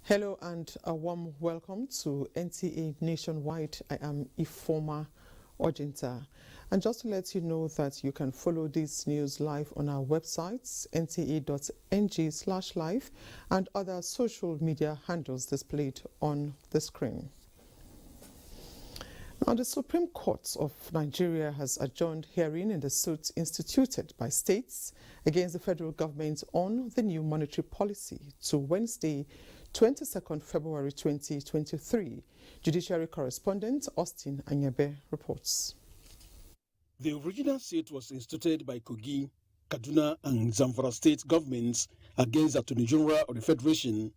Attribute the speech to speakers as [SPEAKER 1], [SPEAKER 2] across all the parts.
[SPEAKER 1] Hello and a warm welcome to NTA Nationwide. I am Ifoma Ojinta. And just to let you know that you can follow this news live on our websites, nta.ng/live, and other social media handles displayed on the screen. Now, the Supreme Court of Nigeria has adjourned hearing in the suit instituted by states against the federal government on the new monetary policy to Wednesday, 22nd February 2023. Judiciary correspondent Austin Anyebe reports.
[SPEAKER 2] The original suit was instituted by Kogi, Kaduna and Zamfara state governments against the Attorney General of the Federation.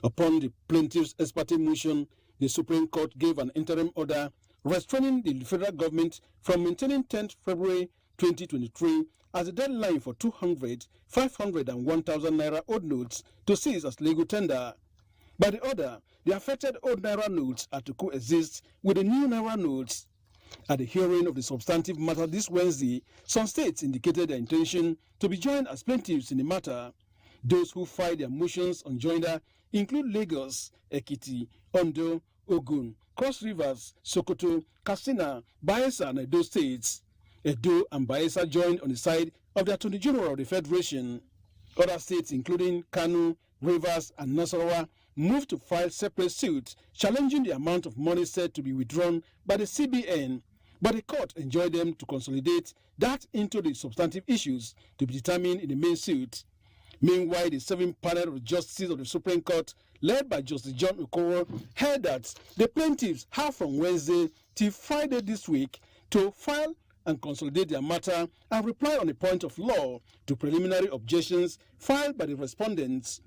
[SPEAKER 2] Upon the plaintiff's ex parte motion, the Supreme Court gave an interim order restraining the federal government from maintaining 10th February 2023 as a deadline for 200, 500 and 1,000 naira old notes to seize as legal tender. By the order, the affected old naira notes are to coexist with the new naira notes. At the hearing of the substantive matter this Wednesday, some states indicated their intention to be joined as plaintiffs in the matter. Those who filed their motions on joinder include Lagos, Ekiti, Ondo, Ogun, Cross Rivers, Sokoto, Katsina, Bayelsa and Edo states. Edo and Bayelsa joined on the side of the Attorney General of the Federation. Other states including Kano, Rivers and Nasarawa moved to file separate suits challenging the amount of money said to be withdrawn by the CBN, but the court enjoined them to consolidate that into the substantive issues to be determined in the main suit. Meanwhile, the 7th panel of justices of the Supreme Court, led by Justice John Okoro, held that the plaintiffs have from Wednesday till Friday this week to file and consolidate their matter and reply on a point of law to preliminary objections filed by the respondents.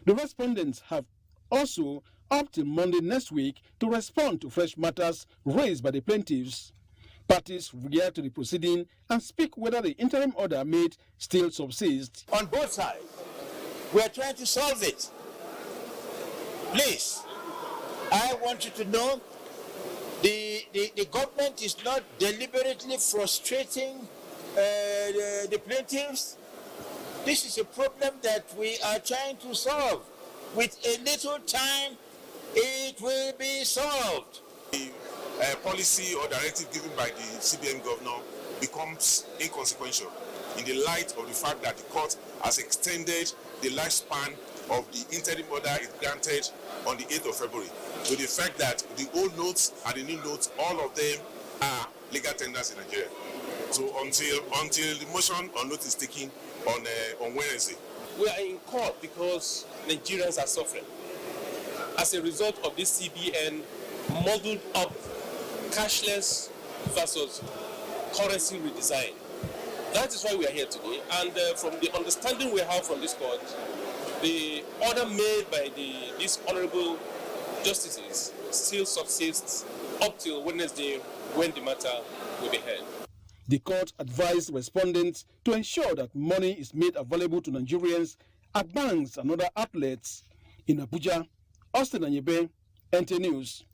[SPEAKER 2] The respondents have also up till Monday next week to respond to fresh matters raised by the plaintiffs. Parties react to the proceeding and speak whether the interim order made still subsists.
[SPEAKER 3] On both sides, we are trying to solve it. Please, I want you to know the government is not deliberately frustrating the plaintiffs. This is a problem that we are trying to solve. With a little time, it will be solved.
[SPEAKER 4] The policy or directive given by the CBN governor becomes inconsequential in the light of the fact that the court has extended the lifespan of the interim order it granted on the 8th of February to the fact that the old notes and the new notes, all of them are legal tenders in Nigeria. So until the motion on note is taken on Wednesday.
[SPEAKER 5] We are in court because Nigerians are suffering as a result of this CBN modeled up cashless versus currency redesign. That is why we are here today, and from the understanding we have from this court, the order made by these honorable justices still subsists up till Wednesday when the matter will be heard.
[SPEAKER 2] The court advised respondents to ensure that money is made available to Nigerians at banks and other outlets. In Abuja, Austin Anyebe, NT News.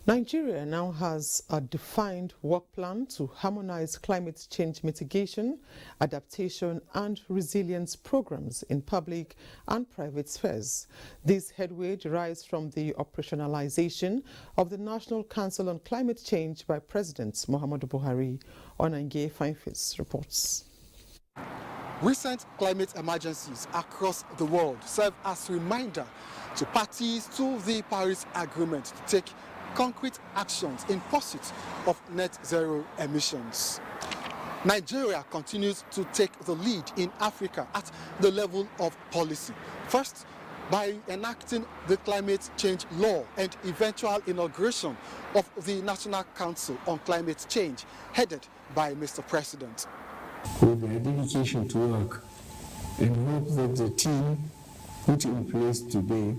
[SPEAKER 1] Nigeria now has a defined work plan to harmonize climate change mitigation, adaptation and resilience programs in public and private spheres. This headway derives from the operationalization of the National Council on Climate Change by President Muhammadu Buhari. Onange Fineface reports.
[SPEAKER 6] Recent climate emergencies across the world serve as a reminder to parties to the Paris Agreement to take concrete actions in pursuit of net zero emissions. Nigeria continues to take the lead in Africa at the level of policy. First, by enacting the climate change law and eventual inauguration of the National Council on Climate Change, headed by Mr. President.
[SPEAKER 7] With their dedication to work, and hope that the team put in place today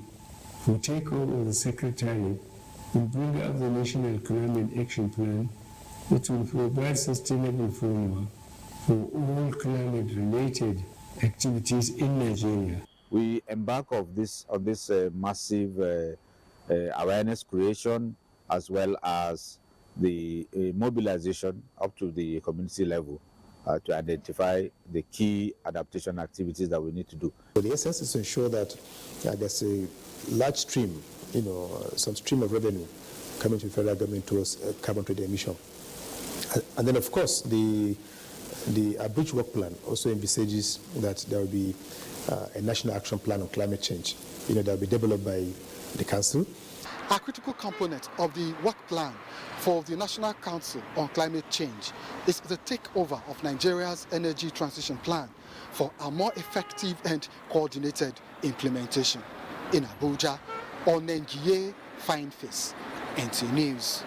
[SPEAKER 7] will take over the Secretariat and bring up the National Climate Action Plan that will provide sustainable framework for all climate-related activities in Nigeria.
[SPEAKER 8] We embark on this massive awareness creation as well as the mobilization up to the community level to identify the key adaptation activities that we need to do.
[SPEAKER 9] So the essence is to ensure that there's a large stream, some stream of revenue coming to the federal government towards carbon trade emission. And then, of course, the Abuja work plan also envisages that there will be a national action plan on climate change, that will be developed by the council.
[SPEAKER 6] A critical component of the work plan for the National Council on Climate Change is the takeover of Nigeria's energy transition plan for a more effective and coordinated implementation. In Abuja, Onengiye Fineface, NT News.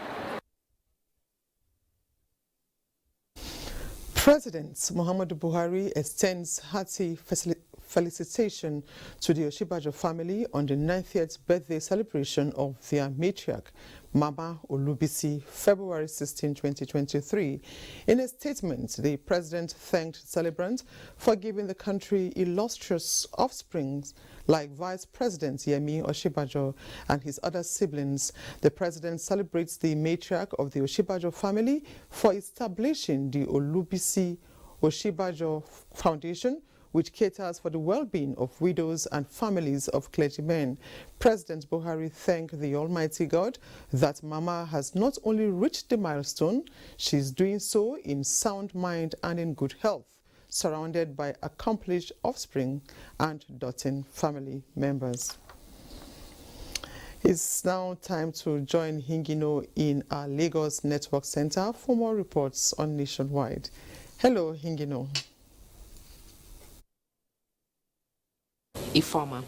[SPEAKER 1] President Muhammadu Buhari extends hearty felicitation to the Oshibajo family on the 90th birthday celebration of their matriarch, Mama Olubisi, February 16, 2023. In a statement, the president thanked celebrants for giving the country illustrious offspring like Vice President Yemi Oshibajo and his other siblings. The president celebrates the matriarch of the Oshibajo family for establishing the Olubisi Oshibajo Foundation, which caters for the well-being of widows and families of clergymen. President Buhari thanked the Almighty God that Mama has not only reached the milestone, she is doing so in sound mind and in good health, surrounded by accomplished offspring and doting family members. It's now time to join Hingino in our Lagos Network Center for more reports on Nationwide. Hello, Hingino.
[SPEAKER 10] Informer.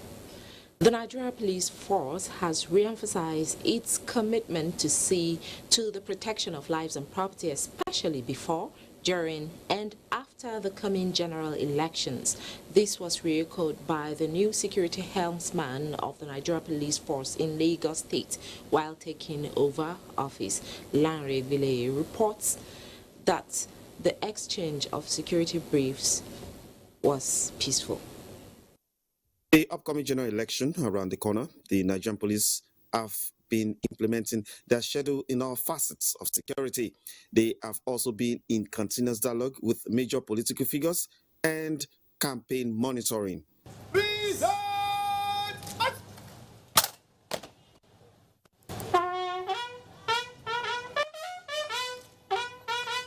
[SPEAKER 10] The Nigeria Police Force has re-emphasized its commitment to see to the protection of lives and property, especially before, during, and after the coming general elections. This was re-echoed by the new security helmsman of the Nigeria Police Force in Lagos State while taking over office. Lanre Gbile reports that the exchange of security briefs was peaceful.
[SPEAKER 11] The upcoming general election around the corner, the Nigerian police have been implementing their schedule in all facets of security. They have also been in continuous dialogue with major political figures and campaign monitoring.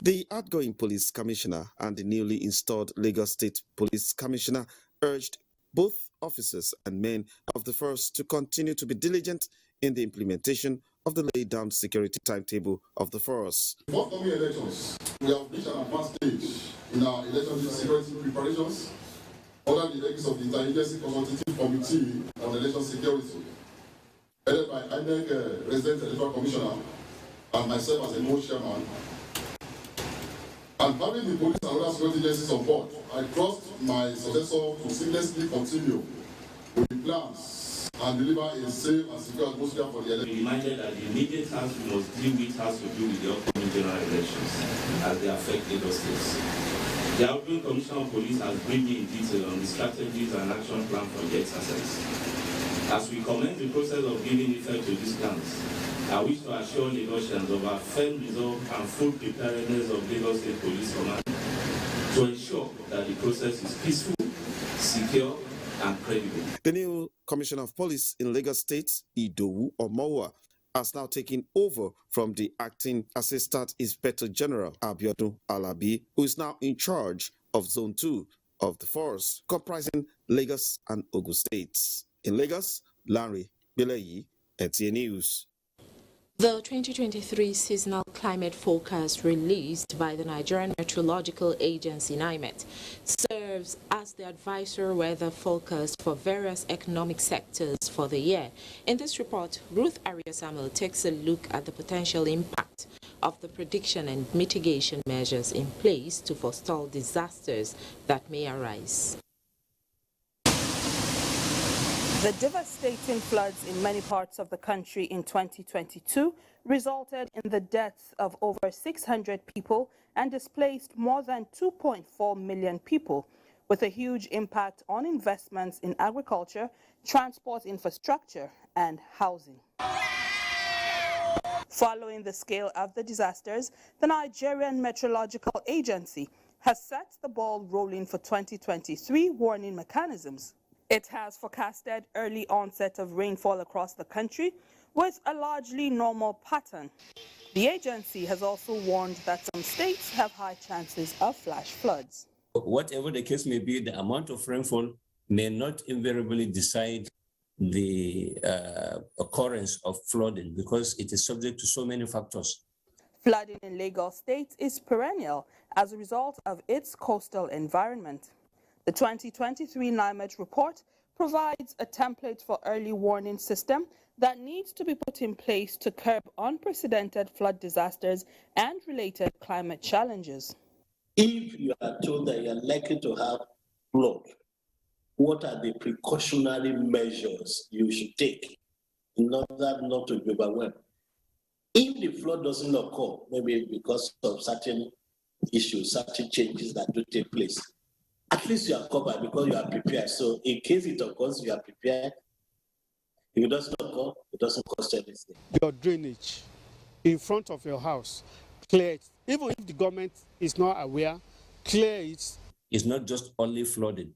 [SPEAKER 11] The outgoing police commissioner and the newly installed Lagos State Police Commissioner urged both officers and men of the force to continue to be diligent in the implementation of the laid down security timetable of the force.
[SPEAKER 12] For upcoming elections, we have reached an advanced stage in our election security preparations under the legacy of the Interagency Consultative Committee on Election Security, headed by INEC Resident Electoral Commissioner and myself as a board chairman. And having the police and other security agencies on board, I trust my successor to seamlessly continue with the plans and deliver a safe and secure atmosphere for the election.
[SPEAKER 13] We reminded that the immediate task we must deal with has to do with the upcoming general elections as they affect Lagos State. The outgoing Commissioner of Police has briefed me in detail on the strategies and action plan for the exercise. As we commence the process of giving effect to these plans, I wish to assure Lagosians of our firm resolve and full preparedness of Lagos State Police Command to ensure that the process is peaceful, secure, and credible.
[SPEAKER 11] The new Commissioner of Police in Lagos State, Idowu Omowa, has now taken over from the acting Assistant Inspector General Abiodun Alabi, who is now in charge of Zone 2 of the force, comprising Lagos and Ogun states. In Lagos, Lanre Gbile, NTA News.
[SPEAKER 10] The 2023 seasonal climate forecast released by the Nigerian Meteorological Agency (NIMET) serves as the advisory weather forecast for various economic sectors for the year. In this report, Ruth Aria Samuel takes a look at the potential impact of the prediction and mitigation measures in place to forestall disasters that may arise.
[SPEAKER 14] The devastating floods in many parts of the country in 2022 resulted in the deaths of over 600 people and displaced more than 2.4 million people, with a huge impact on investments in agriculture, transport infrastructure, and housing. Following the scale of the disasters, the Nigerian Meteorological Agency has set the ball rolling for 2023 warning mechanisms. It has forecasted early onset of rainfall across the country with a largely normal pattern. The agency has also warned that some states have high chances of flash floods.
[SPEAKER 15] Whatever the case may be, the amount of rainfall may not invariably decide the occurrence of flooding because it is subject to so many factors.
[SPEAKER 14] Flooding in Lagos State is perennial as a result of its coastal environment. The 2023 NIMET report provides a template for early warning system that needs to be put in place to curb unprecedented flood disasters and related climate challenges.
[SPEAKER 16] If you are told that you are likely to have flood, what are the precautionary measures you should take in order not to be overwhelmed? If the flood doesn't occur, maybe because of certain issues, certain changes that do take place, at least you are covered because you are prepared. So in case it occurs, you are prepared. If it doesn't occur, it doesn't cost anything.
[SPEAKER 17] Your drainage in front of your house, clear it. Even if the government is not aware, clear it.
[SPEAKER 15] It's not just only flooding.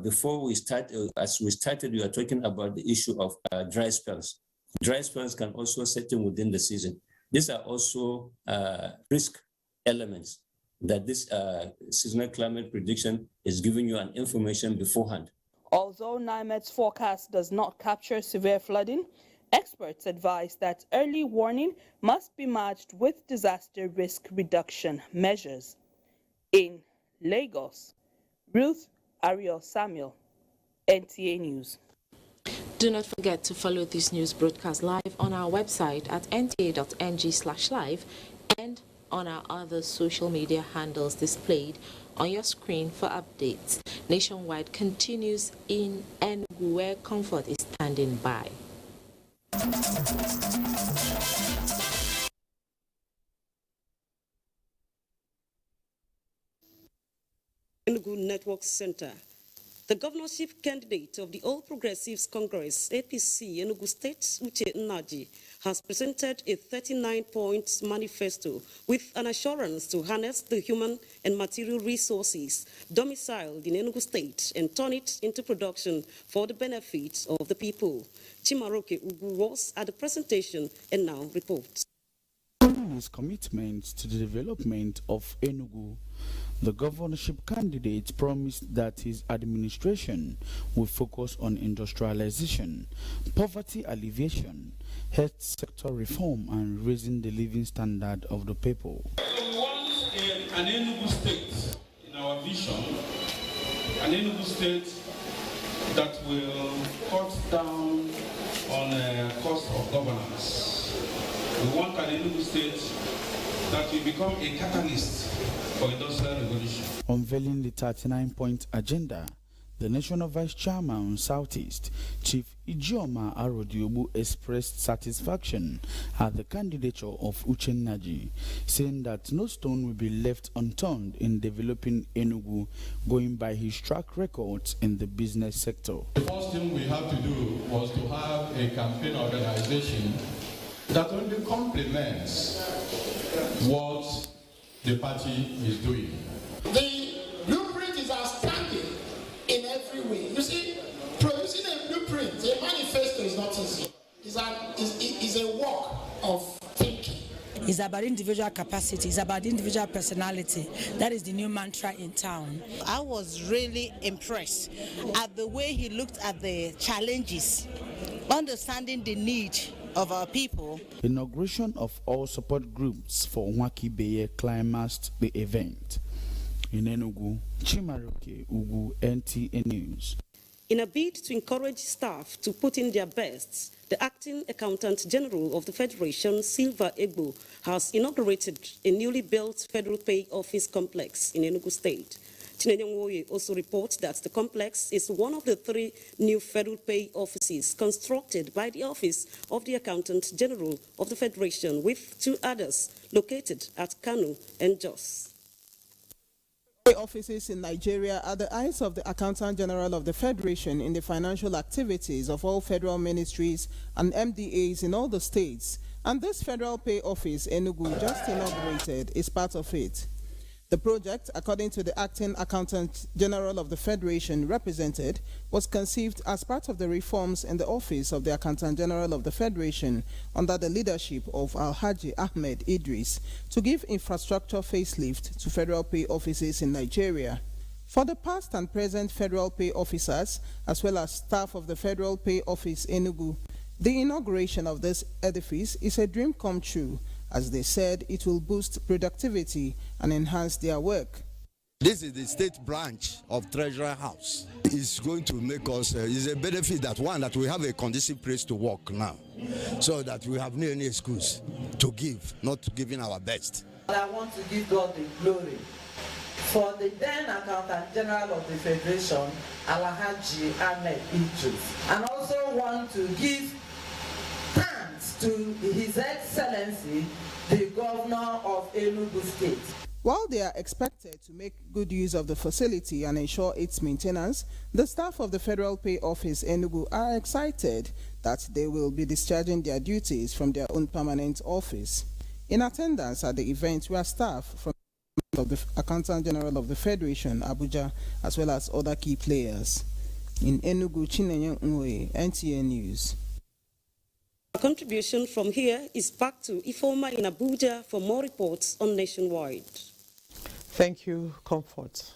[SPEAKER 15] Before we start, as we started, we were talking about the issue of dry spells. Dry spells can also set in within the season. These are also risk elements that this seasonal climate prediction is giving you an information beforehand.
[SPEAKER 14] Although NIMET's forecast does not capture severe flooding, experts advise that early warning must be matched with disaster risk reduction measures. In Lagos, Ruth Ariel Samuel, NTA News.
[SPEAKER 10] Do not forget to follow this news broadcast live on our website at nta.ng/live and on our other social media handles displayed on your screen for updates. Nationwide continues in Enugu, where comfort is standing by.
[SPEAKER 18] Enugu Network Center. The governorship candidate of the All Progressives Congress, APC, Enugu State, Uche Nnaji, has presented a 39-point manifesto with an assurance to harness the human and material resources domiciled in Enugu State and turn it into production for the benefit of the people. Chimaroke Ugu was at the presentation and now reports.
[SPEAKER 19] Following his commitment to the development of Enugu, the governorship candidate promised that his administration will focus on industrialization, poverty alleviation, health sector reform, and raising the living standard of the people.
[SPEAKER 20] We want an Enugu state in our vision, an Enugu state that will cut down on cost of governance. We want an Enugu state that will become a catalyst for industrial revolution.
[SPEAKER 19] Unveiling the 39-point agenda, the National Vice Chairman Southeast, Chief Ijeoma Arodiobu, expressed satisfaction at the candidature of Uche Nnaji, saying that no stone will be left unturned in developing Enugu, going by his track records in the business sector.
[SPEAKER 20] The first thing we had to do was to have a campaign organization that only complements what the party is doing.
[SPEAKER 21] The blueprint is outstanding in every way. You see, producing a blueprint, a manifesto is not easy. It's a work of thinking.
[SPEAKER 22] It's about individual capacity. It's about individual personality. That is the new mantra in town.
[SPEAKER 23] I was really impressed at the way he looked at the challenges, understanding the need of our people.
[SPEAKER 19] Inauguration of all support groups for Nwaki Beye climaxed the event. In Enugu, Chimaroke Ugu, NTA News.
[SPEAKER 18] In a bid to encourage staff to put in their best, the Acting Accountant General of the Federation, Silva Egbo, has inaugurated a newly built Federal Pay Office complex in Enugu State. Chinenye also reports that the complex is one of the 3 new Federal Pay offices constructed by the Office of the Accountant General of the Federation, with 2 others located at Kano and Jos.
[SPEAKER 24] Offices in Nigeria are the eyes of the Accountant General of the Federation in the financial activities of all federal ministries and MDAs in all the states, and this Federal Pay Office Enugu just inaugurated is part of it. The project, according to the Acting Accountant General of the Federation represented, was conceived as part of the reforms in the Office of the Accountant General of the Federation under the leadership of Alhaji Ahmed Idris to give infrastructure facelift to federal pay offices in Nigeria. For the past and present federal pay officers, as well as staff of the Federal Pay Office Enugu, the inauguration of this edifice is a dream come true, as they said it will boost productivity and enhance their work.
[SPEAKER 2] This is the state branch of Treasury House. It's going to make us, it's a benefit that that we have a conducive place to work now, so that we have no any excuse to give, not giving our best.
[SPEAKER 3] I want to give God the glory for the then Accountant General of the Federation, Alhaji Ahmed Idris, and also want to give thanks to His Excellency, the Governor of Enugu State.
[SPEAKER 24] While they are expected to make good use of the facility and ensure its maintenance, the staff of the Federal Pay Office Enugu are excited that they will be discharging their duties from their own permanent office. In attendance at the event were staff from the Accountant General of the Federation, Abuja, as well as other key players. In Enugu, Chinenye Nwe, NTA News.
[SPEAKER 18] Our contribution from here is back to Ifoma in Abuja for more reports on Nationwide.
[SPEAKER 1] Thank you, Comfort.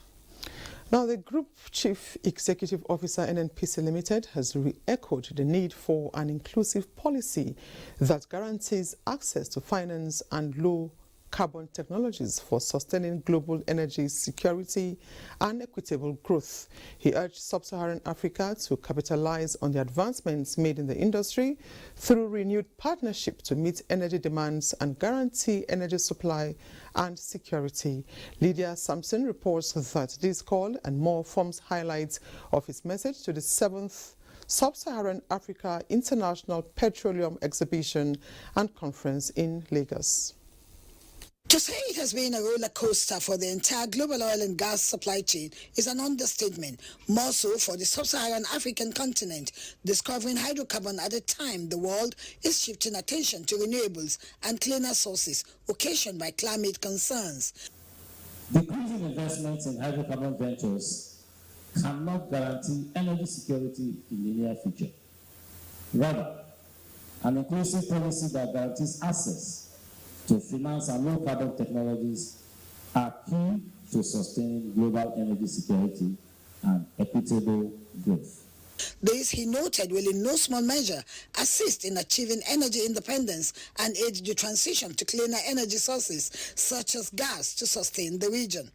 [SPEAKER 1] Now, the Group Chief Executive Officer, NNPC Limited, has re-echoed the need for an inclusive policy that guarantees access to finance and low-carbon technologies for sustaining global energy security and equitable growth. He urged Sub-Saharan Africa to capitalize on the advancements made in the industry through renewed partnership to meet energy demands and guarantee energy supply and security. Lydia Sampson reports that this call and more forms highlights of his message to the 7th Sub-Saharan Africa International Petroleum Exhibition and Conference in Lagos.
[SPEAKER 23] To say it has been a roller coaster for the entire global oil and gas supply chain is an understatement, more so for the sub-Saharan African continent, discovering hydrocarbon at a time the world is shifting attention to renewables and cleaner sources occasioned by climate concerns.
[SPEAKER 4] Decreasing investments in hydrocarbon ventures cannot guarantee energy security in the near future. Rather, an inclusive policy that guarantees access to finance and low-carbon technologies are key to sustaining global energy security and equitable growth.
[SPEAKER 23] This, he noted, will in no small measure assist in achieving energy independence and aid the transition to cleaner energy sources such as gas to sustain the region.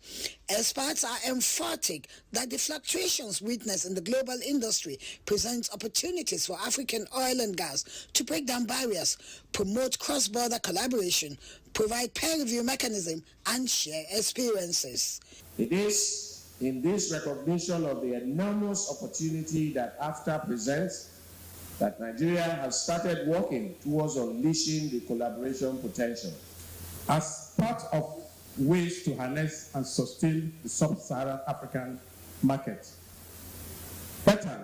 [SPEAKER 23] Experts are emphatic that the fluctuations witnessed in the global industry present opportunities for African oil and gas to break down barriers, promote cross-border collaboration, provide peer review mechanism, and share experiences.
[SPEAKER 4] It is in this recognition of the enormous opportunity that AFTA presents that Nigeria has started working towards unleashing the collaboration potential. As part of ways to harness and sustain the sub-Saharan African market, Petroleum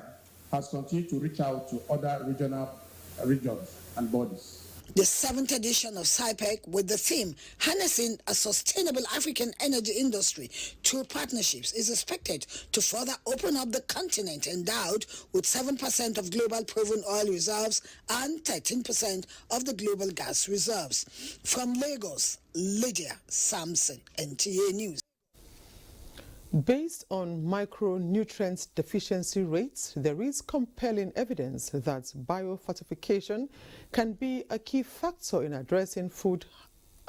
[SPEAKER 4] has continued to reach out to other regions and bodies.
[SPEAKER 23] The 7th edition of SIPEC, with the theme Harnessing a Sustainable African Energy Industry through Partnerships, is expected to further open up the continent endowed with 7% of global proven oil reserves and 13% of the global gas reserves. From Lagos, Lydia Sampson, NTA News.
[SPEAKER 1] Based on micronutrient deficiency rates, there is compelling evidence that biofortification can be a key factor in addressing food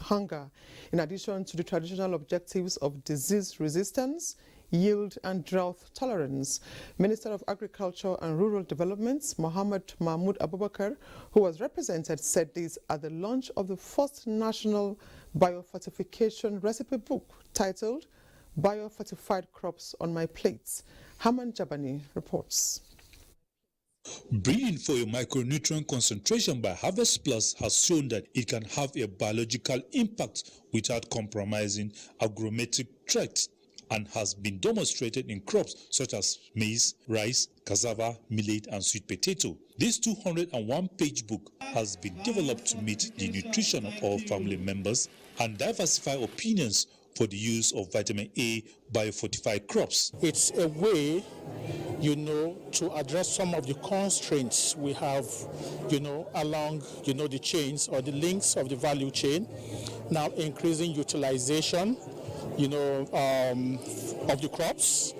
[SPEAKER 1] hunger, in addition to the traditional objectives of disease resistance, yield and drought tolerance. Minister of Agriculture and Rural Development, Mohammed Mahmoud Abubakar, who was represented, said this at the launch of the first national biofortification recipe book titled Biofortified Crops on My Plates. Haman Jabani reports.
[SPEAKER 5] Breeding for a micronutrient concentration by Harvest Plus has shown that it can have a biological impact without compromising agrometric traits, and has been demonstrated in crops such as maize, rice, cassava, millet, and sweet potato. This 201-page book has been developed to meet the nutrition of all family members and diversify opinions for the use of vitamin A biofortified crops.
[SPEAKER 6] It's a way, to address some of the constraints we have, along, the chains or the links of the value chain. Now increasing utilization, of the crops,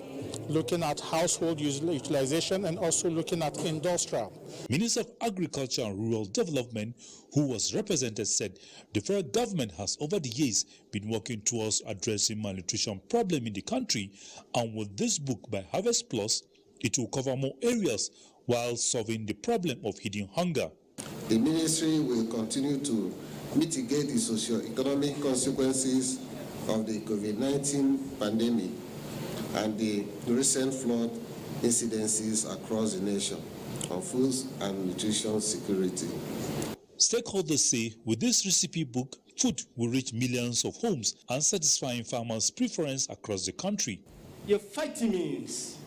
[SPEAKER 6] looking at household utilization, and also looking at industrial.
[SPEAKER 5] Minister of Agriculture and Rural Development, who was represented, said the federal government has over the years been working towards addressing malnutrition problem in the country, and with this book by Harvest Plus, it will cover more areas while solving the problem of hidden hunger.
[SPEAKER 7] The ministry will continue to mitigate the socio-economic consequences of the COVID-19 pandemic and the recent flood incidences across the nation on food and nutrition security.
[SPEAKER 5] Stakeholders say with this recipe book, food will reach millions of homes and satisfying farmers' preference across the country.
[SPEAKER 8] Your vitamins,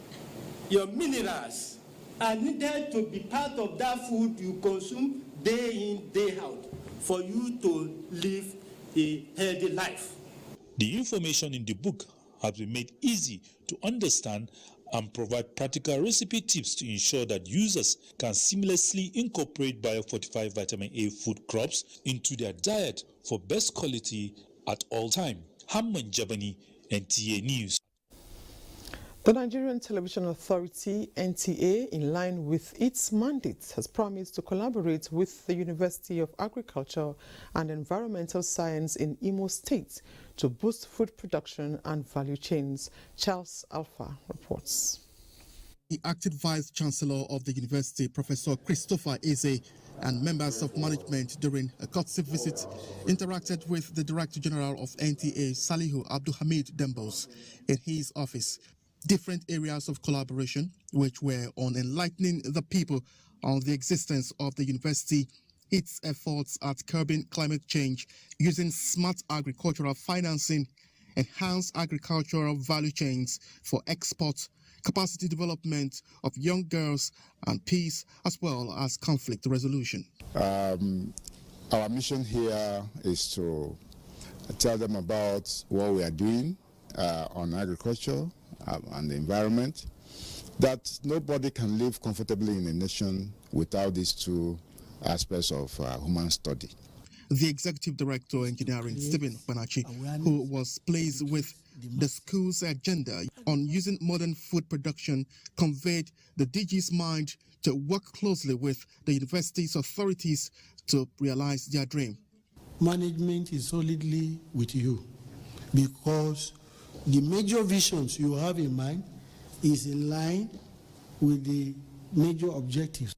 [SPEAKER 8] your minerals are needed to be part of that food you consume day in, day out for you to live a healthy life.
[SPEAKER 5] The information in the book has been made easy to understand and provide practical recipe tips to ensure that users can seamlessly incorporate biofortified vitamin A food crops into their diet for best quality at all time. Hamman Jabani, NTA News.
[SPEAKER 1] The Nigerian Television Authority, NTA, in line with its mandate, has promised to collaborate with the University of Agriculture and Environmental Science in Imo State to boost food production and value chains. Charles Alpha reports.
[SPEAKER 9] The acting Vice-Chancellor of the university, Professor Christopher Eze, and members of management during a courtesy visit interacted with the Director General of NTA, Salihu Abdulhamid Dembos, in his office. Different areas of collaboration, which were on enlightening the people on the existence of the university, its efforts at curbing climate change, using smart agricultural financing, enhanced agricultural value chains for export, capacity development of young girls, and peace, as well as conflict resolution.
[SPEAKER 25] Our mission here is to tell them about what we are doing on agriculture and the environment, that nobody can live comfortably in a nation without these two aspects of human study.
[SPEAKER 9] The Executive Director, Engineering, Stephen Banachi, who was pleased with the school's agenda on using modern food production, conveyed the DG's mind to work closely with the university's authorities to realize their dream.
[SPEAKER 26] Management is solidly with you because the major visions you have in mind is in line with the major objectives.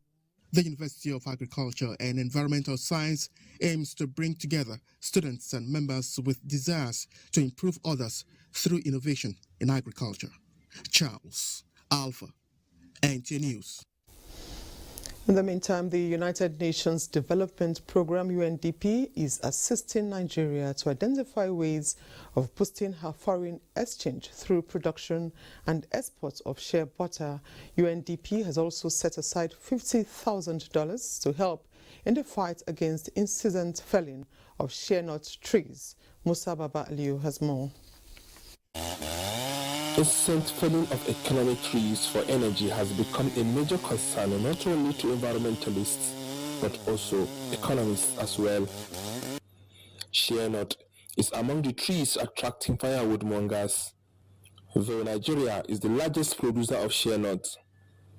[SPEAKER 9] The University of Agriculture and Environmental Science aims to bring together students and members with desires to improve others through innovation in agriculture. Charles Alpha, NTA News.
[SPEAKER 1] In the meantime, the United Nations Development Programme, UNDP, is assisting Nigeria to identify ways of boosting her foreign exchange through production and export of shea butter. UNDP has also set aside $50,000 to help in the fight against incessant felling of shea nut trees. Musa Baba Aliyu has more.
[SPEAKER 27] Incessant felling of economic trees for energy has become a major concern not only to environmentalists but also economists as well. Shea nut is among the trees attracting firewood mongers. Though Nigeria is the largest producer of shea nut,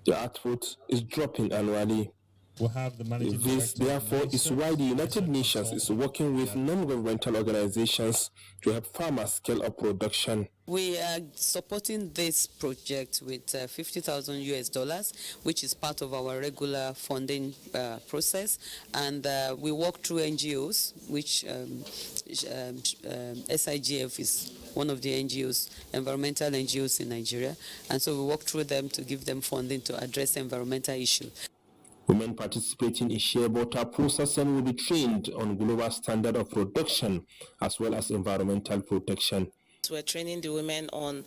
[SPEAKER 27] the output is dropping annually.
[SPEAKER 28] We'll have the managing
[SPEAKER 27] This, therefore, is why the United Nations is working with non-governmental organizations to help farmers scale up production.
[SPEAKER 29] We are supporting this project with $50,000 US, which is part of our regular funding process, and we work through NGOs, which SIGF is one of the NGOs, environmental NGOs in Nigeria, and so we work through them to give them funding to address environmental issues.
[SPEAKER 27] Women participating in shea butter processing will be trained on global standard of production as well as environmental protection.
[SPEAKER 10] We're training the women on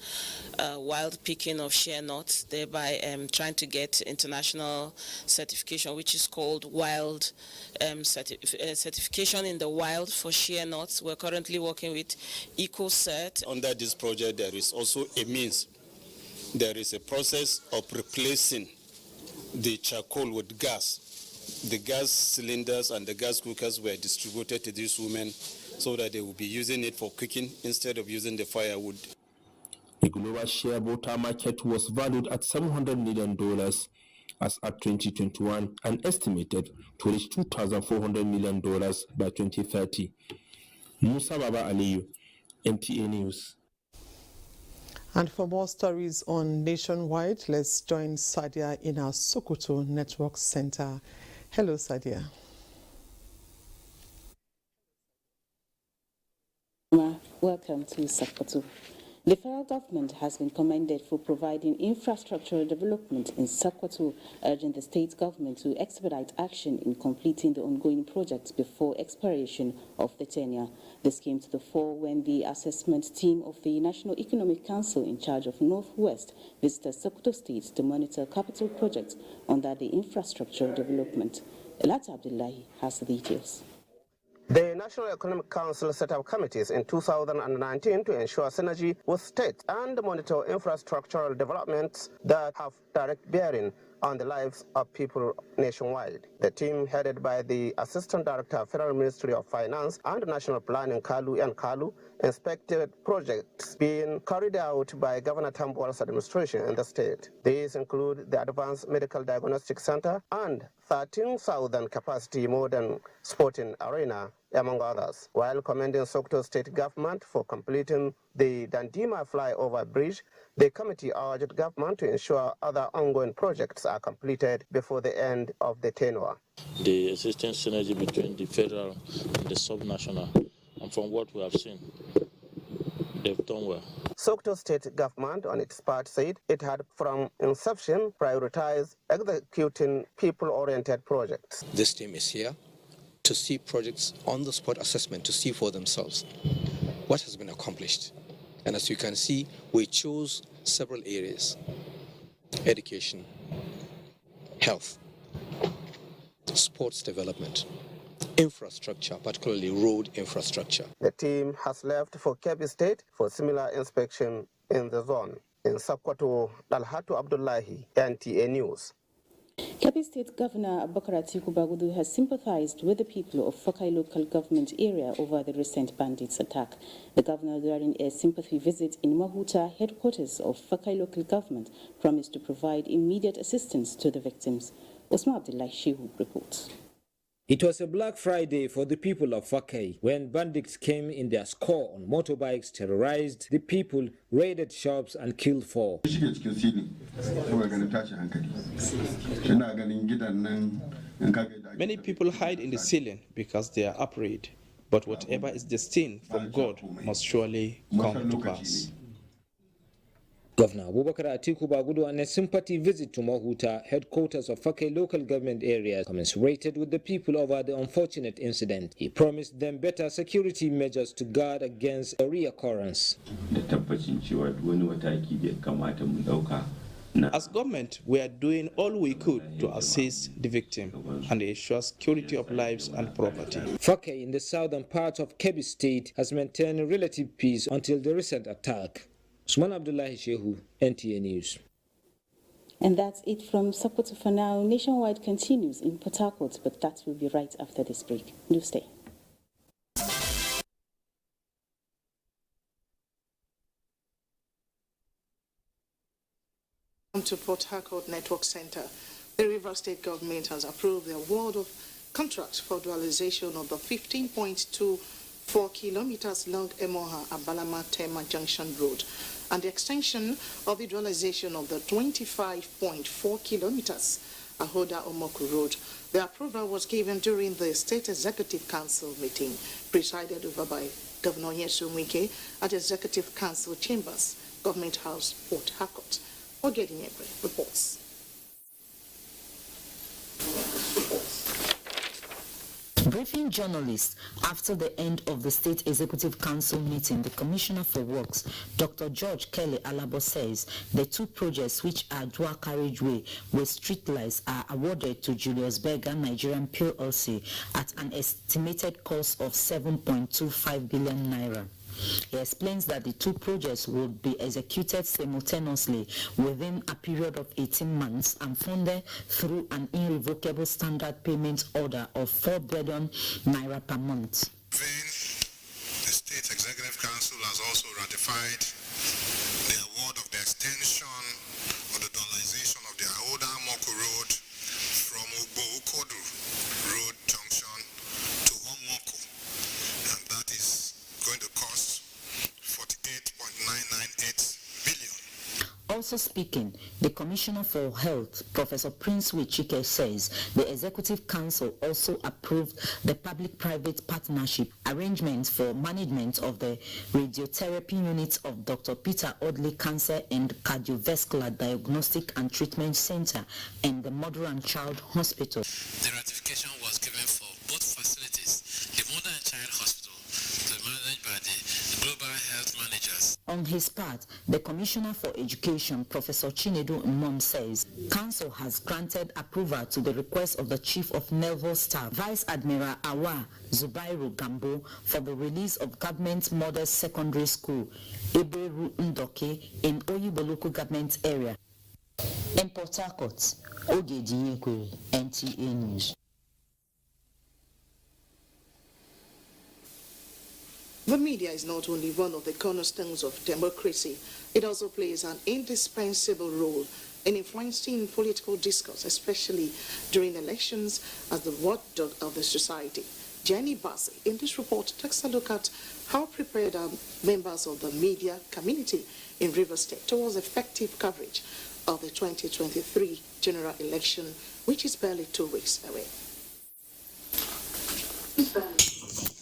[SPEAKER 10] wild picking of shea nuts, thereby trying to get international certification, which is called wild certification in the wild for shea nuts. We're currently working with EcoCert.
[SPEAKER 11] Under this project, there is also a means. There is a process of replacing the charcoal with gas. The gas cylinders and the gas cookers were distributed to these women so that they will be using it for cooking instead of using the firewood.
[SPEAKER 27] The global shea butter market was valued at $700 million as at 2021 and estimated to reach $2,400 million by 2030. Musa Baba Aliyu, NTA News.
[SPEAKER 1] And for more stories on Nationwide, let's join Sadia in our Sokoto Network Center. Hello, Sadia.
[SPEAKER 12] Welcome to Sokoto. The federal government has been commended for providing infrastructural development in Sokoto, urging the state government to expedite action in completing the ongoing projects before expiration of the tenure. This came to the fore when the assessment team of the National Economic Council in charge of Northwest visited Sokoto State to monitor capital projects under the infrastructure development. Elat Abdullahi has the details.
[SPEAKER 13] The National Economic Council set up committees in 2019 to ensure synergy with states and monitor infrastructural developments that have direct bearing on the lives of people nationwide. The team, headed by the Assistant Director of Federal Ministry of Finance and National Planning, Kalu, inspected projects being carried out by Governor Tambuwal's administration in the state. These include the Advanced Medical Diagnostic Center and 13,000 capacity modern sporting arena, among others. While commending Sokoto State government for completing the Dandima flyover bridge, the committee urged government to ensure other ongoing projects are completed before the end of the tenure.
[SPEAKER 14] The existing synergy between the federal and the subnational, and from what we have seen, they've done well.
[SPEAKER 13] Sokoto State government, on its part, said it had from inception prioritized executing people-oriented projects.
[SPEAKER 15] This team is here to see projects on the spot assessment, to see for themselves what has been accomplished. And as you can see, we chose several areas: education, health, sports development, infrastructure, particularly road infrastructure.
[SPEAKER 13] The team has left for Kebbi State for similar inspection in the zone. In Sokoto, Dalhatu Abdullahi, NTA News.
[SPEAKER 12] Kebbi State Governor Advocacy has sympathized with the people of Fokai local government area over the recent bandits attack. The governor, during a sympathy visit in Mahuta, headquarters of Fokai local government, promised to provide immediate assistance to the victims. Osman Abdullahi Shehu reports.
[SPEAKER 16] It was a Black Friday for the people of Fokai when bandits came in their score on motorbikes, terrorized the people, raided shops and killed 4.
[SPEAKER 17] Many people hide in the ceiling because they are afraid, but whatever is destined from God must surely come to pass.
[SPEAKER 16] Governor Abubakar Atiku Bagudu, on a sympathy visit to Mahuta, headquarters of Fokai local government area, commiserated with the people over the unfortunate incident. He promised them better security measures to guard against a reoccurrence.
[SPEAKER 17] As government, we are doing all we could to assist the victim and ensure security of lives and property.
[SPEAKER 16] Fokai in the southern part of Kebbi State has maintained relative peace until the recent attack. Usman Abdullahi Shehu, NTA News.
[SPEAKER 12] And that's it from Sokoto for now. Nationwide continues in Port Harcourt, but that will be right after this break. Do stay.
[SPEAKER 28] Welcome to Port Harcourt Network Center. The River State government has approved the award of contracts for dualization of the 15.24 kilometers long Emoha Abalama Tema Junction Road and the extension of the dualization of the 25.4 kilometers Ahoda Omoku Road. The approval was given during the State Executive Council meeting presided over by Governor Nyesom Wike at Executive Council Chambers, Government House, Port Harcourt. Getting reports.
[SPEAKER 12] Briefing journalists after the end of the State Executive Council meeting, the Commissioner for Works, Dr. George Kelly Alabo, says the 2 projects which are dual carriageway with street lights are awarded to Julius Berger Nigerian PLC at an estimated cost of 7.25 billion naira. He explains that the 2 projects will be executed simultaneously within a period of 18 months and funded through an irrevocable standard payment order of 4 billion naira per month.
[SPEAKER 2] The State Executive Council has also ratified the award of the extension of the dualization of the Aoda Moko Road from Okodu Road Junction to Omoko, and that is going to cost 48.998 billion.
[SPEAKER 12] Also speaking, the Commissioner for Health, Professor Prince Wichike, says the Executive Council also approved the public-private partnership arrangements for management of the radiotherapy units of Dr. Peter Audley Cancer and Cardiovascular Diagnostic and Treatment Center and the Mother and Child Hospital.
[SPEAKER 3] The ratification was given for both facilities, the Mother and Child Hospital, to be managed by the Global Health Managers.
[SPEAKER 12] On his part, the Commissioner for Education, Professor Chinedu Mmom, says Council has granted approval to the request of the Chief of Naval Staff, Vice Admiral Awa Zubairu Gambo, for the release of Government Model Secondary School, Eberu Ndoke, in Oyibo local government area. In Port Harcourt, Oge Diekwe, NTA News.
[SPEAKER 28] The media is not only one of the cornerstones of democracy, it also plays an indispensable role in influencing political discourse, especially during elections, as the watchdog of the society. Jenny Bassi, in this report, takes a look at how prepared are members of the media community in Rivers State towards effective coverage of the 2023 general election, which is barely 2 weeks away.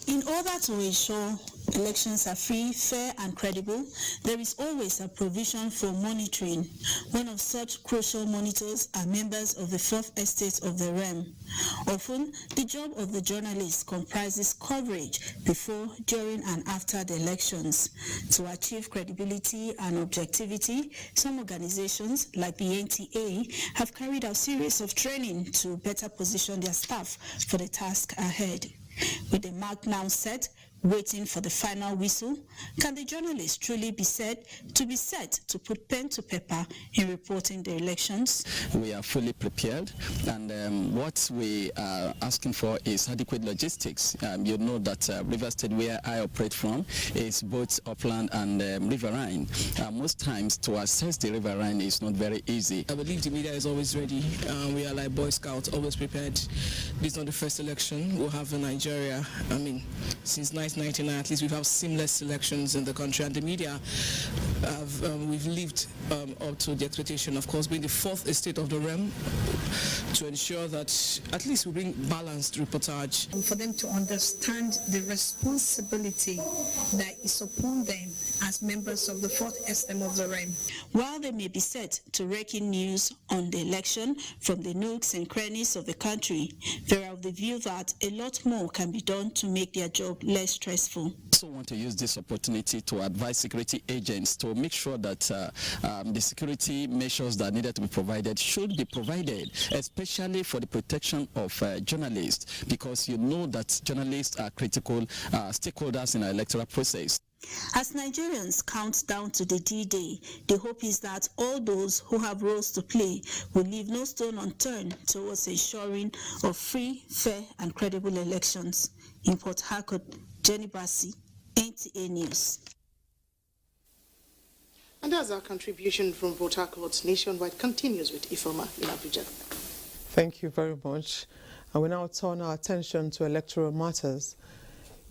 [SPEAKER 4] In order to ensure elections are free, fair, and credible, there is always a provision for monitoring. One of such crucial monitors are members of the Fourth Estate of the realm. Often, the job of the journalist comprises coverage before, during, and after the elections. To achieve credibility and objectivity, some organizations, like the NTA, have carried out a series of training to better position their staff for the task ahead. With the mark now set, waiting for the final whistle, can the journalist truly be said to put pen to paper in reporting the elections?
[SPEAKER 18] We are fully prepared, and what we are asking for is adequate logistics. You know that River State, where I operate from, is both upland and riverine. Most times to access the riverine is not very easy.
[SPEAKER 19] I believe the media is always ready. We are like Boy Scouts, always prepared. This is not the first election we'll have in Nigeria. I mean, since 1999, at least we've had seamless elections in the country, and the media we've lived up to the expectation, of course, being the fourth estate of the realm, to ensure that at least we bring balanced reportage.
[SPEAKER 4] For them to understand the responsibility that is upon them as members of the fourth estate of the realm. While they may be set to rake in news on the election from the nooks and crannies of the country, they are of the view that a lot more can be done to make their job less stressful.
[SPEAKER 18] I also want to use this opportunity to advise security agents to make sure that the security measures that needed to be provided should be provided, especially for the protection of journalists, because you know that journalists are critical stakeholders in our electoral process.
[SPEAKER 4] As Nigerians count down to the D-Day, the hope is that all those who have roles to play will leave no stone unturned towards ensuring of free, fair, and credible elections. In Port Harcourt, Jenny Bassi, NTA News.
[SPEAKER 28] And as our contribution from Port Harcourt nationwide continues with Ifoma in Abuja.
[SPEAKER 1] Thank you very much. And we now turn our attention to electoral matters.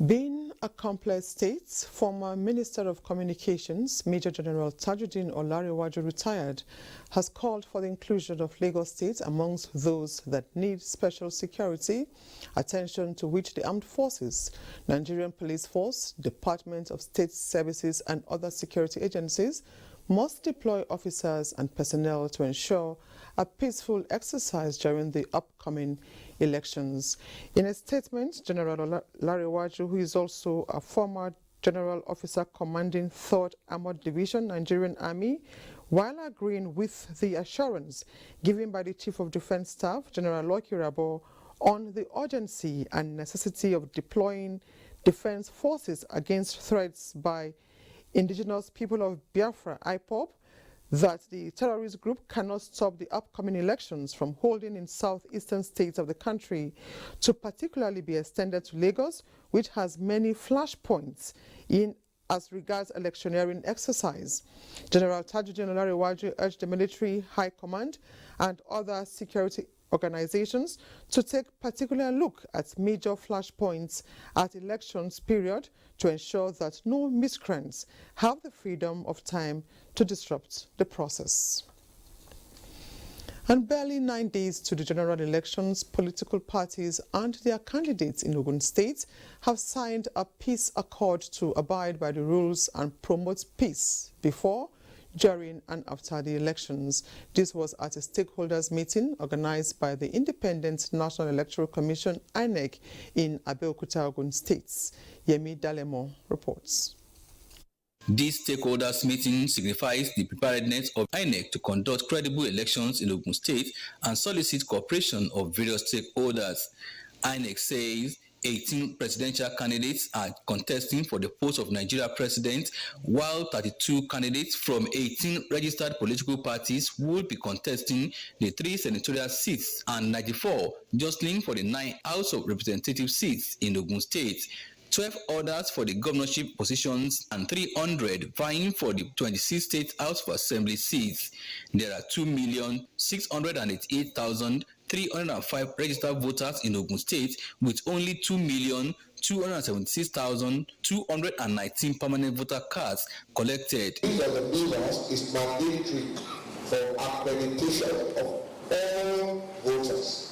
[SPEAKER 1] Being a complex state, former Minister of Communications, Major General Tajuddin Olarewaju, retired, has called for the inclusion of Lagos State amongst those that need special security, attention to which the armed forces, Nigerian Police Force, Department of State Services and other security agencies must deploy officers and personnel to ensure a peaceful exercise during the upcoming elections. In a statement, General Larewaju, who is also a former General Officer commanding 3rd Armored Division, Nigerian Army, while agreeing with the assurance given by the Chief of Defense Staff, General Lokirabo, on the urgency and necessity of deploying defense forces against threats by indigenous people of Biafra, IPOB, that the terrorist group cannot stop the upcoming elections from holding in southeastern states of the country, to particularly be extended to Lagos, which has many flashpoints in as regards electioneering exercise. General Tajuddin Olariwaju urged the military high command and other security organizations to take particular look at major flashpoints at elections period to ensure that no miscreants have the freedom of time to disrupt the process. And barely 9 days to the general elections, political parties and their candidates in Ogun State have signed a peace accord to abide by the rules and promote peace before, during and after the elections. This was at a stakeholders meeting organized by the Independent National Electoral Commission, INEC, in Abeokuta, Ogun State. Yemi Dalemo reports.
[SPEAKER 5] This stakeholders meeting signifies the preparedness of INEC to conduct credible elections in Ogun State and solicit cooperation of various stakeholders. INEC says 18 presidential candidates are contesting for the post of Nigeria president, while 32 candidates from 18 registered political parties will be contesting the 3 senatorial seats and 94 jostling for the 9 House of Representative seats in Ogun State. 12 others for the governorship positions and 300 vying for the 26 state House of Assembly seats. There are 2,688,305 registered voters in Ogun State, with only 2,276,219 permanent voter cards collected.
[SPEAKER 6] Each of the bills is mandatory for accreditation of all voters.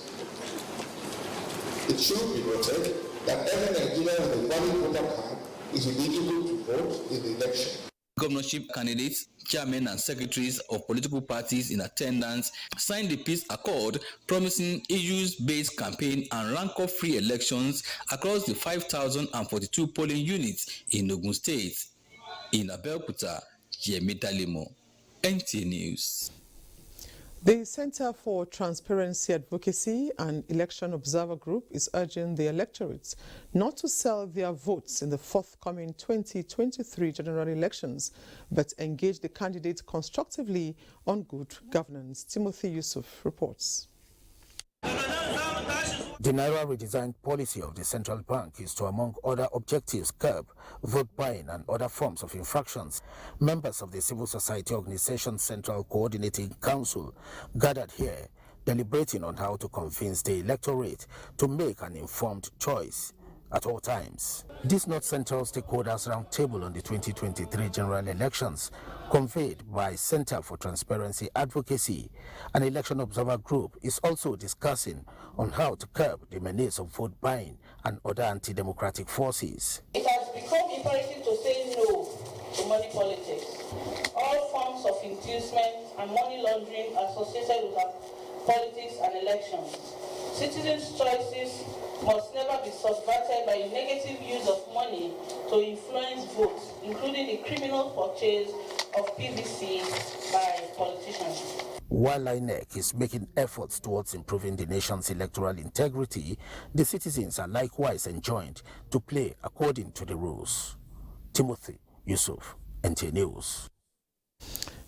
[SPEAKER 6] It should be noted that every Nigerian with a valid voter card is eligible to vote in the election.
[SPEAKER 5] Governorship candidates, chairmen and secretaries of political parties in attendance signed the peace accord, promising issues-based campaign and rancor-free elections across the 5,042 polling units in Ogun State. In Abeokuta, Yemi Dalemo, NTA News.
[SPEAKER 1] The Center for Transparency, Advocacy and Election Observer Group is urging the electorates not to sell their votes in the forthcoming 2023 general elections, but engage the candidates constructively on good governance. Timothy Yusuf reports.
[SPEAKER 7] The Naira redesigned policy of the central bank is to, among other objectives, curb vote buying and other forms of infractions. Members of the Civil Society Organization Central Coordinating Council gathered here, deliberating on how to convince the electorate to make an informed choice at all times. This North Central Stakeholders Roundtable on the 2023 general elections, conveyed by Center for Transparency, Advocacy and Election Observer Group, is also discussing on how to curb the menace of vote buying and other anti-democratic forces.
[SPEAKER 8] It has become imperative to say no to money politics. All forms of inducement and money laundering associated with politics and elections. Citizens' choices must never be subverted by negative use of money to influence votes, including the criminal purchase of PVC by politicians.
[SPEAKER 7] While INEC is making efforts towards improving the nation's electoral integrity, the citizens are likewise enjoined to play according to the rules. Timothy Yusuf, NTA News.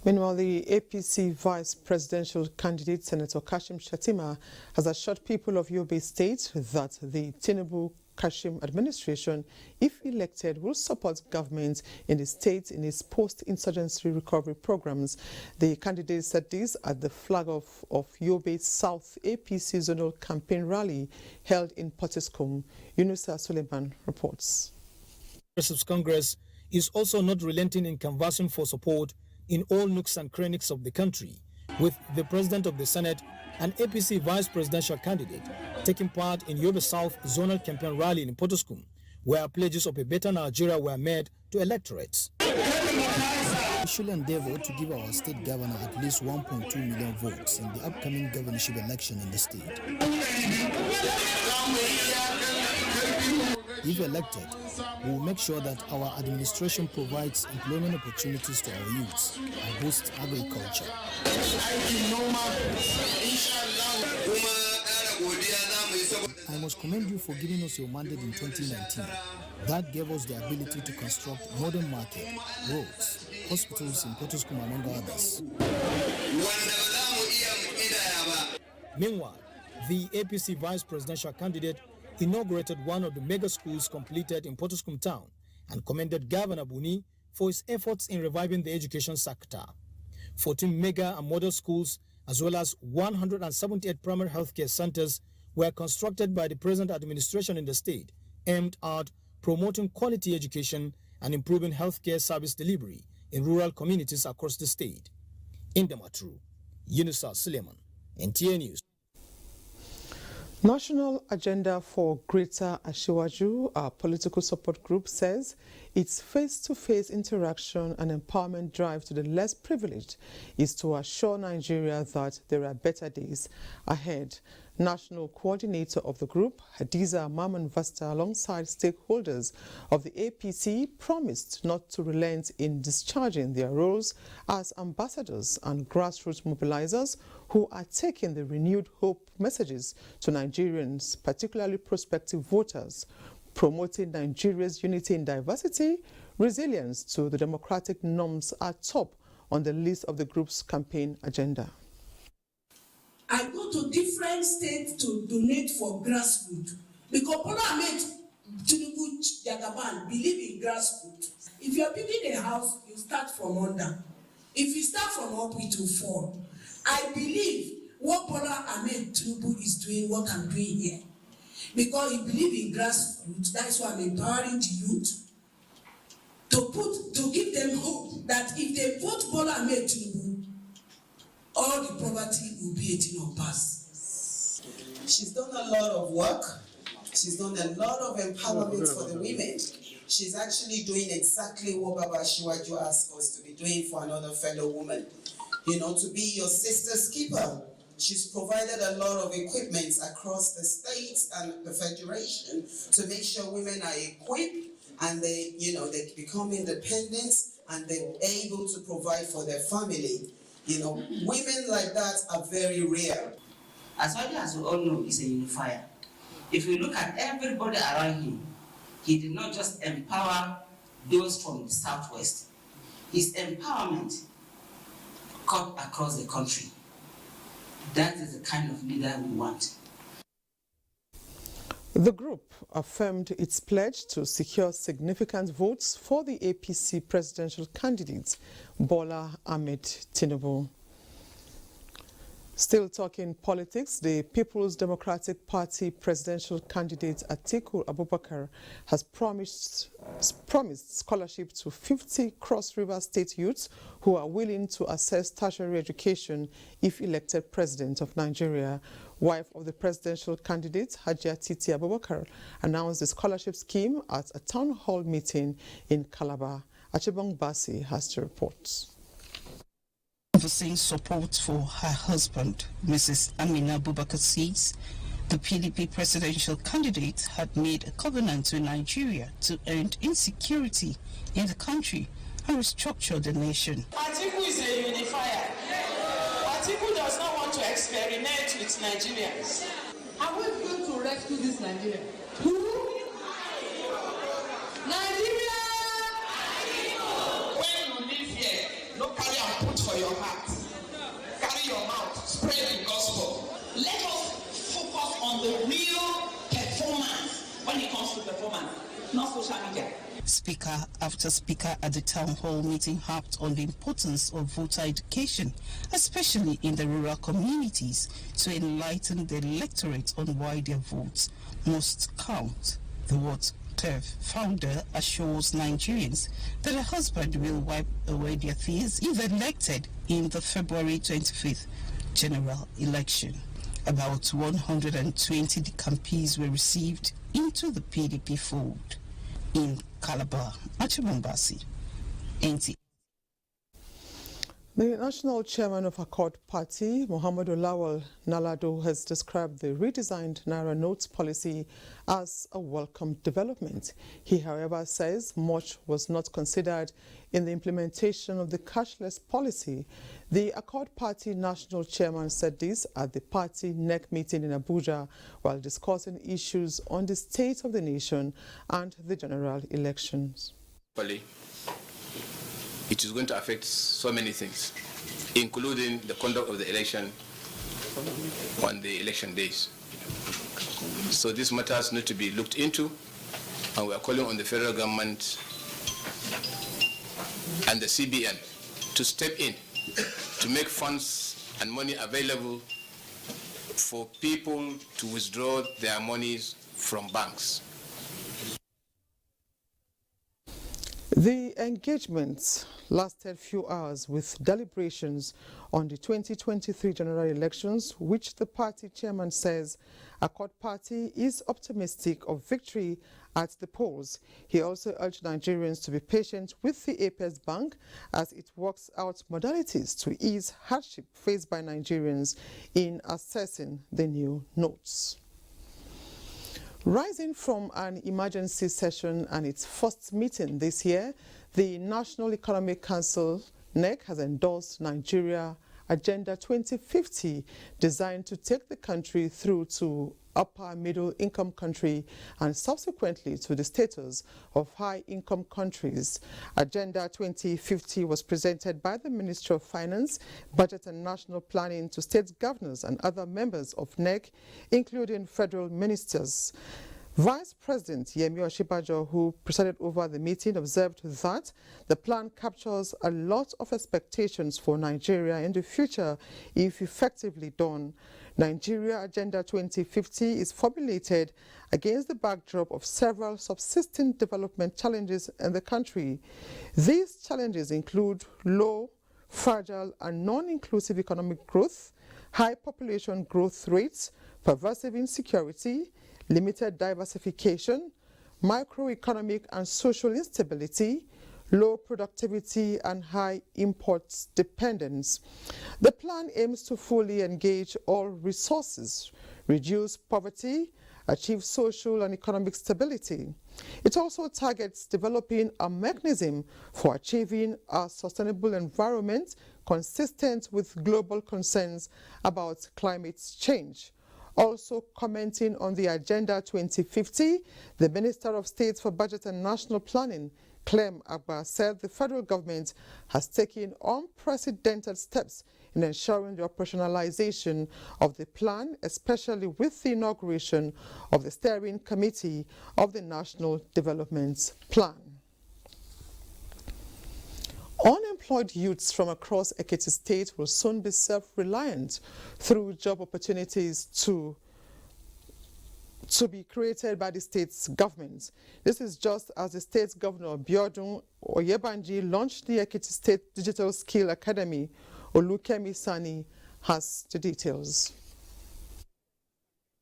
[SPEAKER 1] Meanwhile, the APC vice presidential candidate, Senator Kashim Shettima, has assured people of Yobe State that the Tinubu Kashim administration, if elected, will support government in the state in its post-insurgency recovery programs. The candidate said this at the flag off of Yobe South APC zonal campaign rally held in Pottiscombe. Yunusa Suleiman reports.
[SPEAKER 20] Progressive Congress is also not relenting in canvassing for support in all nooks and crannies of the country, with the President of the Senate and APC vice presidential candidate taking part in Yobe South zonal campaign rally in Pottiscombe, where pledges of a better Nigeria were made to electorates. We should endeavor to give our state governor at least 1.2 million votes in the upcoming governorship election in the state. If elected, we will make sure that our administration provides employment opportunities to our youths and boosts agriculture. I must commend you for giving us your mandate in 2019. That gave us the ability to construct modern market, roads, hospitals in Potoskum, among others. Meanwhile, the APC vice presidential candidate inaugurated one of the mega schools completed in Potoskum town and commended Governor Buni for his efforts in reviving the education sector. 14 mega and model schools, as well as 178 primary healthcare centers, were constructed by the present administration in the state, aimed at promoting quality education and improving healthcare service delivery in rural communities across the state. In Damaturu, Yunusa Suleiman, NTA News.
[SPEAKER 1] National Agenda for Greater Ashiwaju, our political support group, says its face-to-face interaction and empowerment drive to the less privileged is to assure Nigeria that there are better days ahead. National coordinator of the group, Hadiza Maman Vasta, alongside stakeholders of the APC, promised not to relent in discharging their roles as ambassadors and grassroots mobilizers who are taking the renewed hope messages to Nigerians, particularly prospective voters, promoting Nigeria's unity in diversity. Resilience to the democratic norms are top on the list of the group's campaign agenda.
[SPEAKER 9] I go to different states to donate for grassroots because Bola Ahmed Tinubu Jagaban believe in grassroots. If you are building a house, you start from under. If you start from up, it will fall. I believe what Bola Ahmed Tinubu is doing, what I'm doing here, because he believe in grassroots. That's why I'm empowering the youth to give them hope that if they vote Bola Ahmed Tinubu, all the poverty will be a thing of past.
[SPEAKER 10] She's done a lot of work. She's done a lot of empowerment for the women. She's actually doing exactly what Baba Shiwaju asked us to be doing for another fellow woman. You know, to be your sister's keeper. She's provided a lot of equipment across the states and the federation to make sure women are equipped and they become independent and they're able to provide for their family. You know, women like that are very rare.
[SPEAKER 21] As well as we all know, he's a unifier. If you look at everybody around him, he did not just empower those from the southwest. His empowerment cut across the country. That is the kind of leader we want.
[SPEAKER 1] The group affirmed its pledge to secure significant votes for the APC presidential candidate, Bola Ahmed Tinubu. Still talking politics, the People's Democratic Party presidential candidate Atiku Abubakar has promised scholarship to 50 Cross River State youths who are willing to access tertiary education if elected president of Nigeria. Wife of the presidential candidate, Hajia Titi Abubakar, announced the scholarship scheme at a town hall meeting in Calabar. Achibong Basi has the report.
[SPEAKER 22] Voicing support for her husband, Mrs. Amina Abubakar says the PDP presidential candidate had made a covenant with Nigeria to end insecurity in the country and restructure the nation.
[SPEAKER 9] Atiku is a unifier. Atiku does not want to experiment with Nigerians. Are we going to rescue this Nigeria? Who? Nigeria! When you live here, don't carry and put for your heart. Carry your mouth, spread the gospel. Let us focus on the real performance when it comes to performance, not social media.
[SPEAKER 22] Speaker after speaker at the town hall meeting harped on the importance of voter education, especially in the rural communities, to enlighten the electorate on why their votes must count. The What Turf founder assures Nigerians that her husband will wipe away their fears if elected in the February 25th general election. About 120 decampees were received into the PDP fold. In Calabar, Achimumbasi, NT.
[SPEAKER 1] The national chairman of Accord Party, Muhammad Lawal Nalado, has described the redesigned Naira notes policy as a welcome development. He, however, says much was not considered in the implementation of the cashless policy. The Accord Party national chairman said this at the party NEC meeting in Abuja while discussing issues on the state of the nation and the general elections.
[SPEAKER 11] It is going to affect so many things, including the conduct of the election on the election days. So these matters need to be looked into, and we are calling on the federal government and the CBN to step in to make funds and money available for people to withdraw their monies from banks.
[SPEAKER 1] The engagement lasted few hours with deliberations on the 2023 general elections, which the party chairman says Accord Party is optimistic of victory at the polls. He also urged Nigerians to be patient with the Apex Bank as it works out modalities to ease hardship faced by Nigerians in assessing the new notes. Rising from an emergency session and its first meeting this year, the National Economic Council, NEC, has endorsed Nigeria Agenda 2050, designed to take the country through to upper middle income country and subsequently to the status of high income countries. Agenda 2050 was presented by the Ministry of Finance, Budget and National Planning to state governors and other members of NEC, including federal ministers. Vice President Yemi Osinbajo, who presided over the meeting, observed that the plan captures a lot of expectations for Nigeria in the future if effectively done. Nigeria Agenda 2050 is formulated against the backdrop of several subsisting development challenges in the country. These challenges include low, fragile and non-inclusive economic growth, high population growth rates, pervasive insecurity, limited diversification, microeconomic and social instability, low productivity and high imports dependence. The plan aims to fully engage all resources, reduce poverty, achieve social and economic stability. It also targets developing a mechanism for achieving a sustainable environment consistent with global concerns about climate change. Also commenting on the Agenda 2050, the Minister of State for Budget and National Planning, Clem Agba, said the federal government has taken unprecedented steps in ensuring the operationalization of the plan, especially with the inauguration of the Steering Committee of the National Development Plan. Unemployed youths from across Ekiti State will soon be self-reliant through job opportunities to be created by the state's government. This is just as the state's governor, Biodun Oyebanji, launched the Ekiti State Digital Skill Academy. Olukemi Sani has the details.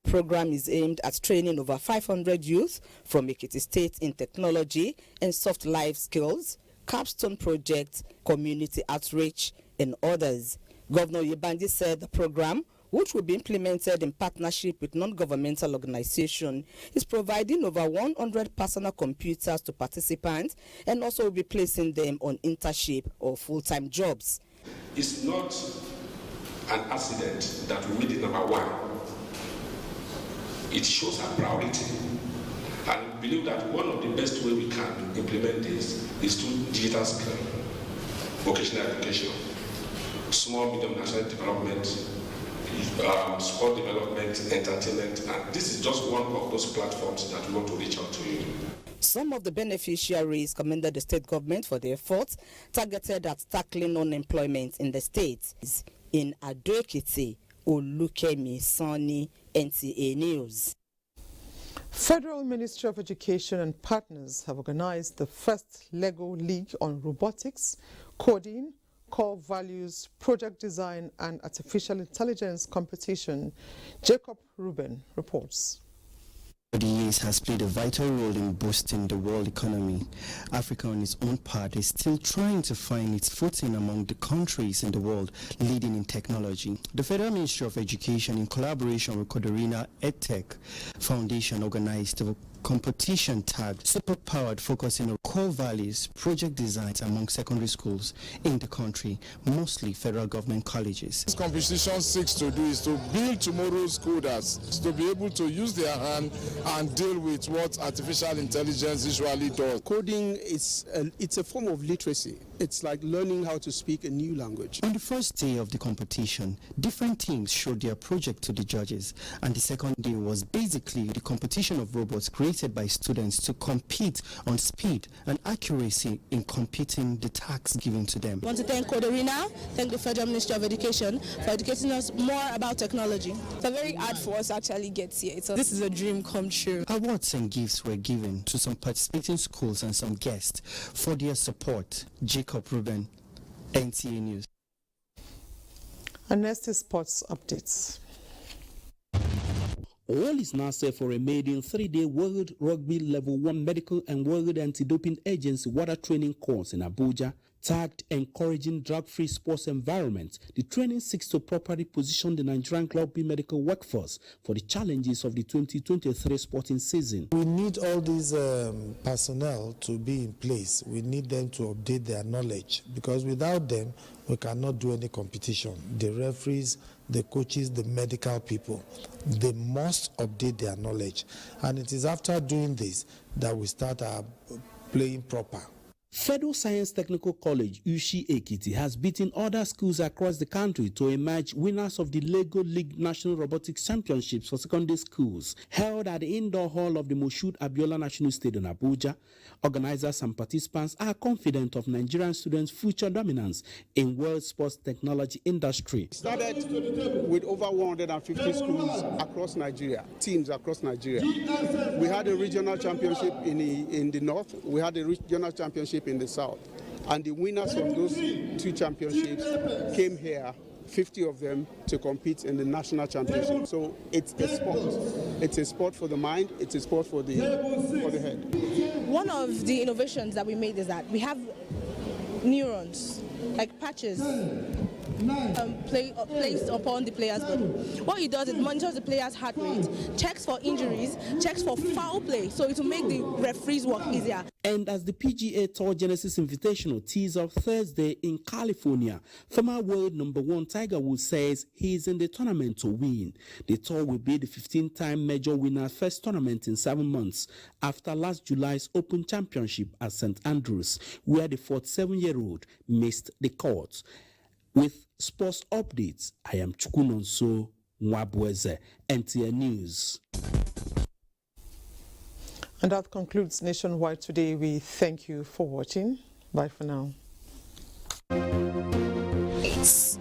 [SPEAKER 14] The program is aimed at training over 500 youth from Ekiti State in technology and soft life skills, capstone projects, community outreach, and others. Governor Oyebanji said the program, which will be implemented in partnership with non-governmental organizations, is providing over 100 personal computers to participants and also will be placing them on internship or full-time jobs.
[SPEAKER 15] It's not an accident that we made it number one. It shows our priority. And we believe that one of the best ways we can implement this is through digital skill, vocational education, small, medium, national development, sport development, entertainment, and this is just one of those platforms that we want to reach out to you.
[SPEAKER 14] Some of the beneficiaries commended the state government for their efforts targeted at tackling unemployment in the state. In Advocacy, Olukemi Sani, NTA News.
[SPEAKER 1] Federal Ministry of Education and partners have organized the first Lego League on robotics, coding, core values, project design and artificial intelligence competition. Jacob Ruben reports.
[SPEAKER 13] The years has played a vital role in boosting the world economy. Africa on its own part is still trying to find its footing among the countries in the world leading in technology. The Federal Ministry of Education, in collaboration with Kodorina EdTech Foundation, organized a competition tagged Superpowered, focusing on core values, project designs among secondary schools in the country, mostly federal government colleges.
[SPEAKER 16] This competition seeks to do is to build tomorrow's coders, to be able to use their hand and deal with what artificial intelligence usually does.
[SPEAKER 17] Coding is it's a form of literacy. It's like learning how to speak a new language.
[SPEAKER 13] On the first day of the competition, different teams showed their project to the judges, and the second day was basically the competition of robots created by students to compete on speed and accuracy in completing the tasks given to them.
[SPEAKER 23] I want to thank Kodorina, thank the Federal Ministry of Education for educating us more about technology. It's very hard for us to actually get here. This is a dream come true.
[SPEAKER 13] Awards and gifts were given to some participating schools and some guests for their support. Jacob Ruben, NTA News.
[SPEAKER 1] And next is sports updates.
[SPEAKER 24] All is now set for a maiden 3-day World Rugby Level 1 Medical and World Anti-Doping Agency water training course in Abuja. Tagged Encouraging Drug-Free Sports Environment, the training seeks to properly position the Nigerian rugby medical workforce for the challenges of the 2023 sporting season.
[SPEAKER 25] We need all these personnel to be in place. We need them to update their knowledge, because without them, we cannot do any competition. The referees, the coaches, the medical people, they must update their knowledge. And it is after doing this that we start playing proper.
[SPEAKER 24] Federal Science Technical College, Ushi Ekiti, has beaten other schools across the country to emerge winners of the Lego League National Robotics Championships for secondary schools, held at the indoor hall of the Moshood Abiola National Stadium, Abuja. Organizers and participants are confident of Nigerian students' future dominance in world sports technology industry.
[SPEAKER 17] Started with over 150 schools across Nigeria, teams across Nigeria. We had a regional championship in the north, we had a regional championship in the south, and the winners of those two championships came here, 50 of them, to compete in the national championship. So it's a sport. It's a sport for the mind, it's a sport for the head.
[SPEAKER 23] One of the innovations that we made is that we have neurons, like patches, placed upon the player's body. What it does is monitors the player's heart rate, checks for injuries, checks for foul play, so it will make the referees work easier.
[SPEAKER 24] And as the PGA Tour Genesis Invitational tees off Thursday in California, former world #1 Tiger Woods says he is in the tournament to win. The tour will be the 15-time major winner's first tournament in 7 months after last July's Open Championship at St. Andrews, where the 47-year-old missed the court. With sports updates, I am Chukunonso Mwabweze, NTA News.
[SPEAKER 1] And that concludes Nationwide Today. We thank you for watching. Bye for now.
[SPEAKER 22] It's